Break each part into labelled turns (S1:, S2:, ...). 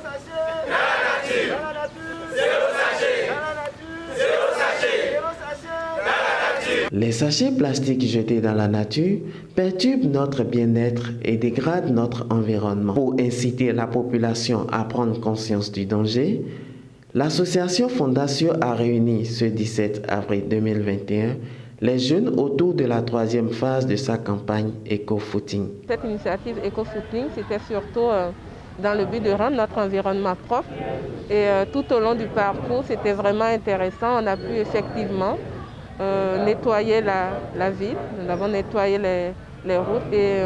S1: sachet dans la nature. Dans la nature. Zéro sachet dans la nature. Zéro sachet. Zéro sachet dans la nature.
S2: Les sachets plastiques jetés dans la nature perturbent notre bien-être et dégradent notre environnement. Pour inciter la population à prendre conscience du danger, l'association Fondation a réuni ce 17 avril 2021 les jeunes autour de la 3e phase de sa campagne Eco-Footing.
S3: Cette initiative Eco-Footing, c'était surtout dans le but de rendre notre environnement propre. Et tout au long du parcours, c'était vraiment intéressant. On a pu effectivement nettoyer la ville. Nous avons nettoyé les routes et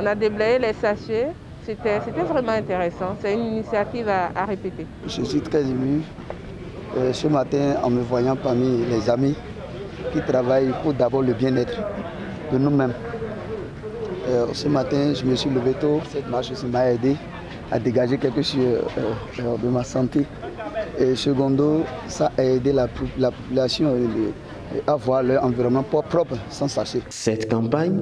S3: on a déblayé les sachets. C'était vraiment intéressant. C'est une initiative à répéter.
S4: Je suis très ému ce matin en me voyant parmi les amis qui travaillent pour d'abord le bien-être de nous-mêmes. Ce matin, je me suis levé tôt. Cette marche aussi m'a aidé à dégager quelque chose de ma santé. Et secondo, ça a aidé la population à avoir leur environnement propre sans sachet.
S2: Cette campagne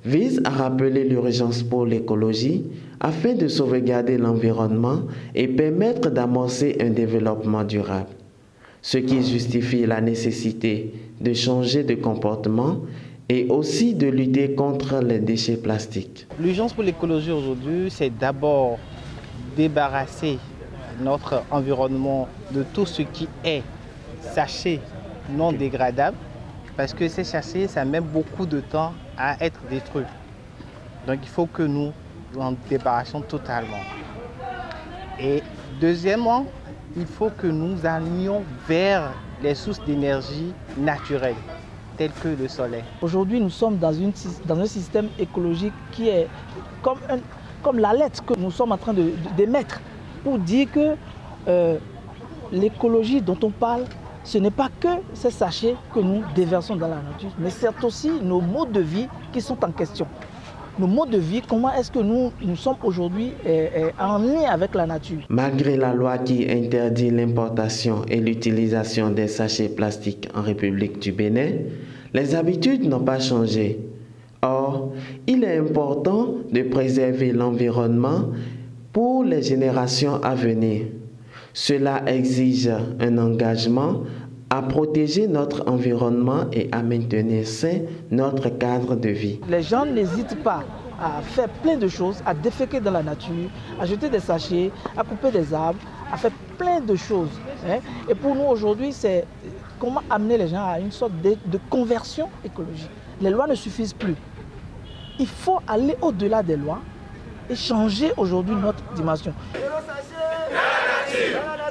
S2: vise à rappeler l'urgence pour l'écologie afin de sauvegarder l'environnement et permettre d'amorcer un développement durable, ce qui justifie la nécessité de changer de comportement et aussi de lutter contre les déchets plastiques.
S5: L'urgence pour l'écologie aujourd'hui, c'est d'abord débarrasser notre environnement de tout ce qui est sachet non dégradable, parce que ces sachets, ça met beaucoup de temps à être détruits. Donc il faut que nous en débarrassions totalement. Et deuxièmement, il faut que nous allions vers les sources d'énergie naturelles, telles que le soleil.
S6: Aujourd'hui, nous sommes dans un système écologique qui est comme la lettre que nous sommes en train d'émettre pour dire que l'écologie dont on parle, ce n'est pas que ces sachets que nous déversons dans la nature, mais c'est aussi nos modes de vie qui sont en question. Nos modes de vie, comment est-ce que nous sommes aujourd'hui en lien avec la nature.
S2: Malgré la loi qui interdit l'importation et l'utilisation des sachets plastiques en République du Bénin, les habitudes n'ont pas changé. Or, il est important de préserver l'environnement pour les générations à venir. Cela exige un engagement à protéger notre environnement et à maintenir sain notre cadre de vie.
S6: Les gens n'hésitent pas à faire plein de choses, à déféquer dans la nature, à jeter des sachets, à couper des arbres, à faire plein de choses. Et pour nous aujourd'hui, c'est comment amener les gens à une sorte de conversion écologique. Les lois ne suffisent plus. Il faut aller au-delà des lois et changer aujourd'hui notre dimension.
S1: Zéro sachet dans la nature.